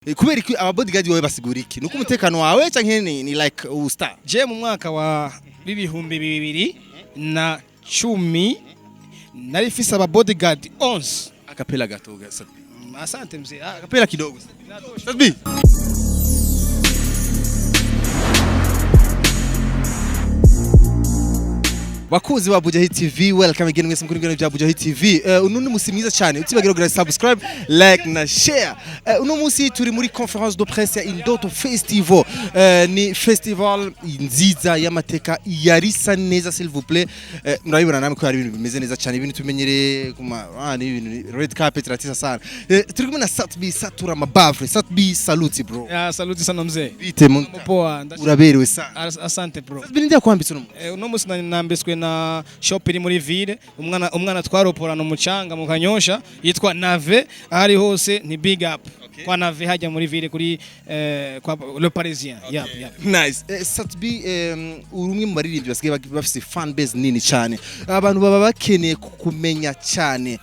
Kubera iki aba bodyguard wawe basigura iki nuko umutekano wawe canke ni like star je mu mwaka wa 2010 nari fisa aba bodyguard 11 akapela gato Satbi asante mzee akapela kidogo Satbi Bakuzi wa Bujahi TV, welcome again mwese mukuri bya Bujahi TV. Uno ni musi mwiza cyane. Utibagira kugira subscribe, like na share. Uno musi turi muri conference de presse ya Indoto Festival. Ni festival nziza y'amateka yarisa neza s'il vous plaît. Murabibona namwe ko hari ibintu bimeze neza cyane, ibintu tumenyere kuma ni ibintu red carpet ratisa sana. Turi kumwe na Satbi Satura Mabavre. Satbi saluti bro. Saluti sana mzee. Bite mu poa. Uraberewe sana. Asante bro. Satbi ndia kwambitse no. Uno musi nambeswe na shop iri muri ville umwana twaroporana umucanga mu Kanyosha yitwa Nave ahari hose ni big up kwa Nave hajya muri ville kuri kwa Le Parisien nice Satbi urumwe mu baririmbyi basigaye bafite fan base nini cyane abantu baba bakeneye kumenya cyane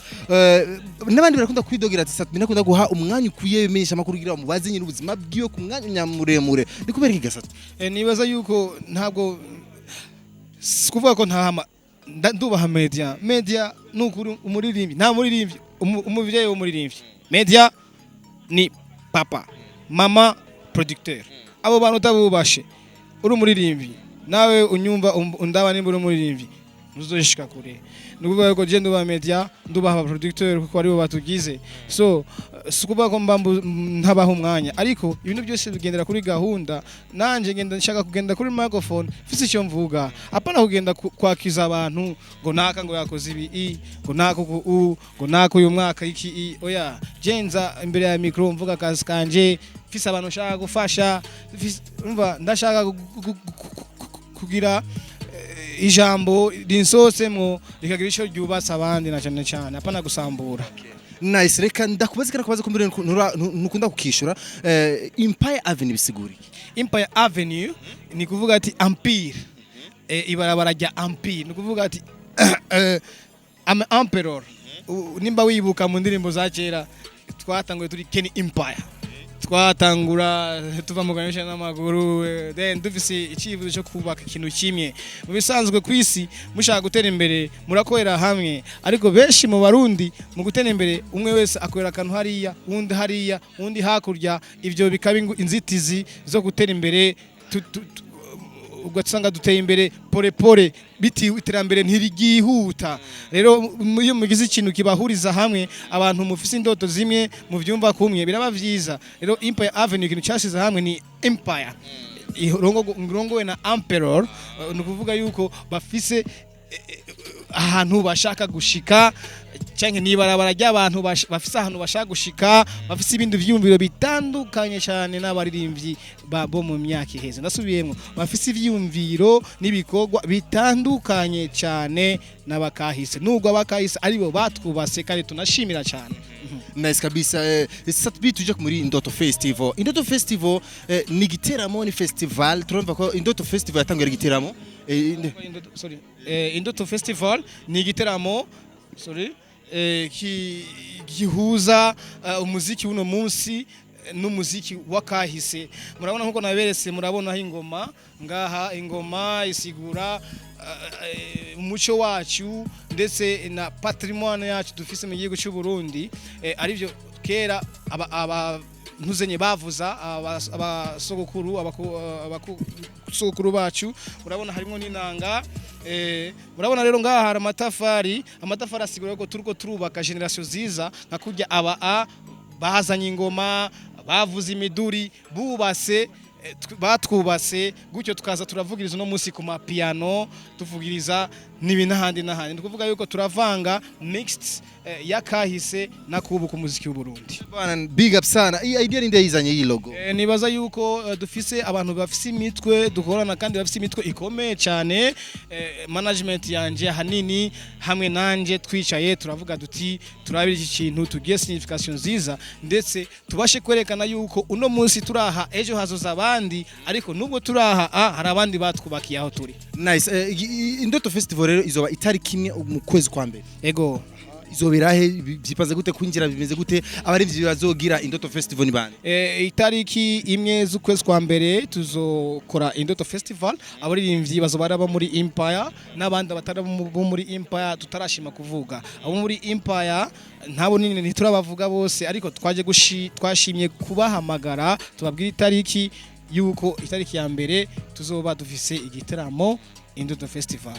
n'abandi barakunda kwidogera ati Satbi nakunda guha umwanya ukuye bimenyesha makuru kugira mubaze nyine ubuzima bwiyo ku mwanya nyamuremure ni kubera iki gasatbi nibaza yuko ntabwo kuvuga ko ndubaha media nukuri umuririmbyi nta muririmbyi umuvyeyi w'umuririmbyi media ni papa mama producteur abo bantu tabubashe uri umuririmbyi nawe unyumva undaba nimba uri umuririmbyi muzoshika kure nukuvuga ko je ndubaha media ndubaha producteur kuko ari bo batugize so sikuvuga ko mbambu ntabaho umwanya ariko ibintu byose bigendera kuri gahunda nanje ngenda nshaka kugenda kuri microphone fise icyo mvuga apana kugenda kwakiza abantu ngo naka ngo yakoze ibi ngo naka ngo naka uyu mwaka iki oya jenza imbere ya micro mvuga kazi kanje fise abantu nshaka gufasha umva ndashaka kugira ijambo rinsosemo rikagira ico ryubatsa abandi na cyane apana gusambura nice reka ndakubaza kana kubaza kumbere nukunda kukishura Empire Avenue bisiguri Empire Avenue ni kuvuga ati empire ibarabara rya empire ni kuvuga ati am emperor nimba wibuka mu ndirimbo za kera twatanguye turi Ken Empire twatangura tuva mu Kanyosha n'amaguru then dufise icivuzo cyo kubaka ikintu kimwe mu bisanzwe kwisi mushaka gutera imbere murakorera hamwe ariko benshi mu Barundi mu gutera imbere umwe wese akorera akantu hariya undi hakurya ivyo bikaba inzitizi zo gutera imbere ugasanga duteye imbere pore biti iterambere ntirigihuta rero iyo mugize ikintu kibahuriza hamwe abantu mufise indoto zimwe mu vyumva kumwe biraba vyiza rero Empire Avenue ikintu cyashize hamwe ni Empire irongowe na Emperor nukuvuga yuko bafise ahantu bashaka gushika canke nibarabara ry'abantu bafise ahantu bashaka gushika bafise ibindi vyumviro bitandukanye cyane n'abaririmbyi bo mu myaka iheze ndasubiyemo bafise ivyumviro n'ibikorwa bitandukanye cyane n'abakahise nubwo abakahise aribo batwubase kandi tunashimira cyane nice kabisa Satbi tuje muri Indoto Festival ni giteramo ni festival turumva ko Indoto Festival yatangiye giteramo Indoto Festival ni igiteramo gihuza umuziki uno munsi n'umuziki wakahise murabona nkuko naberetse murabona ingoma ngaha ingoma isigura umuco wacu ndetse na patrimoine yacu dufise mu gihugu cy'u Burundi arivyo kera ntuzenye bavuza abasogokuru bacu urabona harimo n'inanga murabona rero ngaha hari amatafari asigura ko turiko turubaka generation ziza nka kurya bazanye ingoma bavuza imiduri bubase batwubase gutyo tukaza turavugiriza no munsi ku mapiano tuvugiriza n'ibinahandi ni kuvuga yuko turavanga mixed yakahise na kubu ku muziki w'u Burundi bana big up sana iyi idea ninde yizanye iyi logo nibaza yuko dufise abantu bafise imitwe dukorana kandi bafise imitwe ikomeye cyane management yanje hanini hamwe nanje twicaye turavuga duti turabira iki kintu tugiye signification nziza ndetse tubashe kwerekana yuko uno munsi turaha ejo hazoza abandi ariko nubwo turaha hari abandi batwubakiye aho turi nice Indoto Festival rero izoba itariki imwe mu kwezi kwa mbere ego izoberahe byipaze gute kwinjira bimeze gute abarivyi bazogira Indoto Festival ni bande itariki imwe z'ukwezi kwa mbere tuzokora Indoto Festival abaririmbyi bazobara ba muri Empire n'abandi batari bo muri Empire tutarashima kuvuga abo muri Empire ntabo nini ntiturabavuga bose ariko twashimye kubahamagara tubabwira itariki yuko itariki ya mbere tuzoba dufise igitaramo Indoto Festival.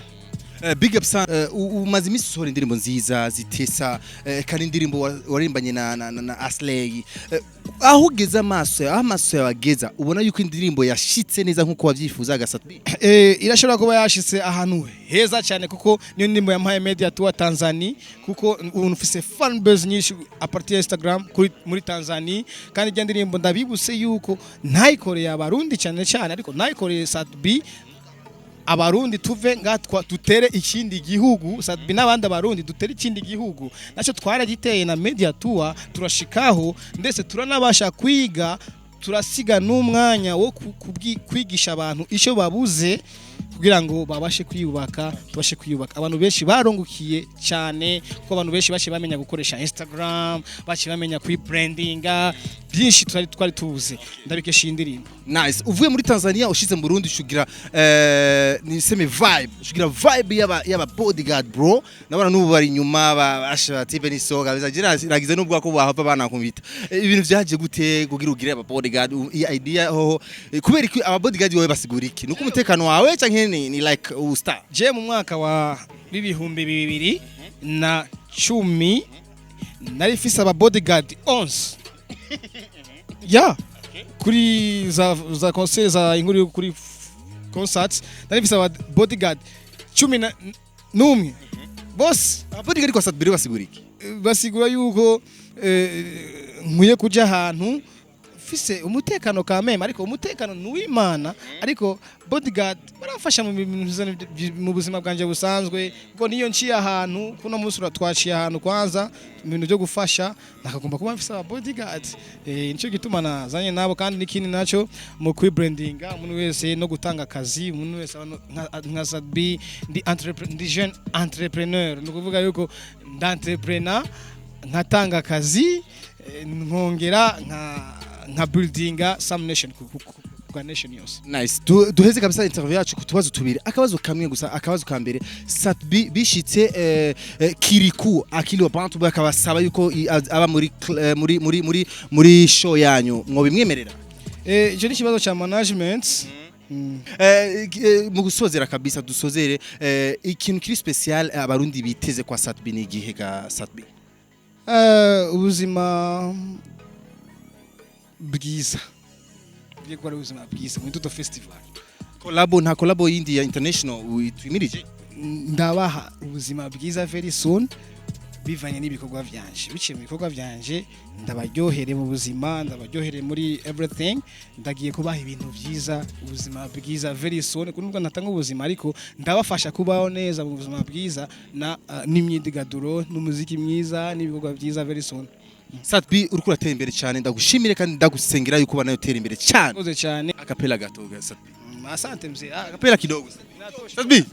Big up umaze imisi usohora indirimbo nziza zitesa kandi indirimbo warimbanye na Aslay aho ugeze amaso yabageza ubona yuko indirimbo yashitse neza nkuko wavyifuza Satbi irashobora kuba yashitse ahantu heza cyane kuko niyo ndirimbo yampaye media tour Tanzania kuko unufise fan base nyinshi a partir ya Instagram muri Tanzania kandi iyo ndirimbo ndabibuse yuko ntayikoreye abarundi cyane ariko nayikoreye Satbi abarundi tuve ngatwa tutere ikindi gihugu Satbi n'abandi abarundi dutere ikindi gihugu naco twaragiteye na media tour turashikaho ndetse turanabasha kwiga turasiga n'umwanya wo kwigisha abantu icyo babuze kugira ngo babashe kwiyubaka tubashe kwiyubaka abantu benshi barongukiye cyane kuko abantu benshi bashi bamenya gukoresha Instagram bashi bamenya brandinga byinshi twari tubuze ndabikesha indirimbo nice uvuye muri Tanzania ushize mu Burundi shugira niseme vibe shugira vibe yaba bodyguard bro nabona n'ubu bari nyuma basha tipe ni soga bizagira ragize n'ubwo ko bahava banakumvita ibintu byaje gute kugira ugire aba bodyguard idea ho kubera iki aba bodyguard wowe basigura iki nuko umutekano wawe canke ni like star je mu mwaka wa 2010 nari fisa aba bodyguard 11 ya kuri za concert za inkuru kuri concerts nari fisa aba bodyguard 11 boss aba bodyguard kwa Satbi basigura iki basigura yuko nkwiye kuja ahantu fise umutekano kameme ariko umutekano nuw'Imana ariko bodyguard barafasha mu buzima bwanje busanzwe ngo niyo nciye ahantu kuno munsi twaciye ahantu kwanza ibintu byo gufasha nakagomba kuba mfise bodyguard nico gituma nazanye nabo kandi nikindi naco mu brandinga umuntu wese no gutanga akazi umuntu wese nka Satbi ndi jeune entrepreneur no kuvuga yuko ndantrepreneur nkatanga akazi nkongera nka buildinga some nation kwa nation yose. Nice. Duheze kabisa interview yacu kutubazo tubiri. Akabazo kamwe gusa akabazo kambere Satbi bishitse Kiriku akili abantu bakabasaba yuko aba muri show yanyu mwo bimwemerera. Je n'ikibazo cha management mu gusozera kabisa dusozere ikintu kiri special abarundi biteze kwa Satbi ni gihe ga Satbi. Ubuzima bwiza bw'ikora ubuzima bwiza mu Indoto Festival nta collabo yindi ya international twimirije ndabaha ubuzima bwiza very soon bivanye n'ibikorwa byanje biciye mu bikorwa byanje ndabaryohere mu buzima ndabaryohere muri everything ndagiye kubaha ibintu byiza ubuzima bwiza very soon kunubwo natanga ubuzima ariko ndabafasha kubaho neza mu buzima bwiza na n'imyidagaduro n'umuziki mwiza n'ibikorwa byiza very soon. Satbi uriko uratera imbere cyane ndagushimire kandi ndagusengera yuko bana yotera imbere cyane koze cyane akapela gato Satbi asante mzee akapela kidogo Satbi